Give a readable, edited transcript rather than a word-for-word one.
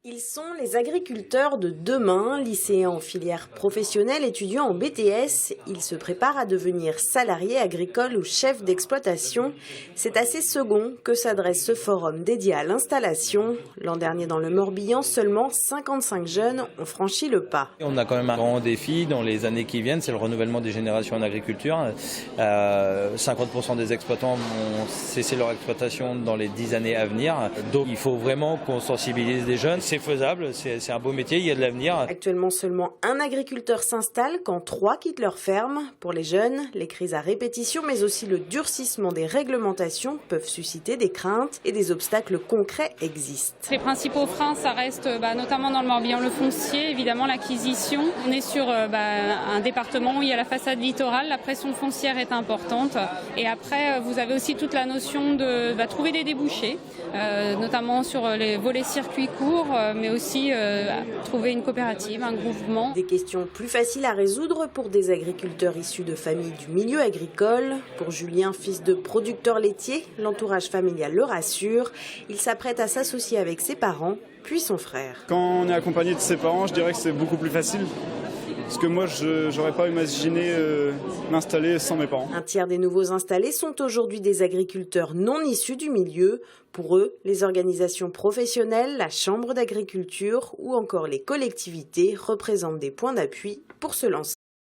Ils sont les agriculteurs de demain, lycéens en filière professionnelle, étudiants en BTS. Ils se préparent à devenir salariés agricoles ou chefs d'exploitation. C'est à ces seconds que s'adresse ce forum dédié à l'installation. L'an dernier, dans le Morbihan, seulement 55 jeunes ont franchi le pas. On a quand même un grand défi dans les années qui viennent, c'est le renouvellement des générations en agriculture. 50% des exploitants vont cesser leur exploitation dans les 10 années à venir. Donc il faut vraiment qu'on sensibilise les jeunes. C'est faisable, c'est un beau métier, il y a de l'avenir. Actuellement, seulement un agriculteur s'installe quand 3 quittent leur ferme. Pour les jeunes, les crises à répétition, mais aussi le durcissement des réglementations peuvent susciter des craintes et des obstacles concrets existent. Les principaux freins, ça reste notamment dans le Morbihan, le foncier, évidemment l'acquisition. On est sur un département où il y a la façade littorale, la pression foncière est importante. Et après, vous avez aussi toute la notion de trouver des débouchés, notamment sur les volets circuits courts, mais aussi trouver une coopérative, un groupement. Des questions plus faciles à résoudre pour des agriculteurs issus de familles du milieu agricole. Pour Julien, fils de producteur laitier, l'entourage familial le rassure. Il s'apprête à s'associer avec ses parents, puis son frère. Quand on est accompagné de ses parents, je dirais que c'est beaucoup plus facile. Parce que moi, je n'aurais pas imaginé m'installer sans mes parents. Un tiers des nouveaux installés sont aujourd'hui des agriculteurs non issus du milieu. Pour eux, les organisations professionnelles, la chambre d'agriculture ou encore les collectivités représentent des points d'appui pour se lancer.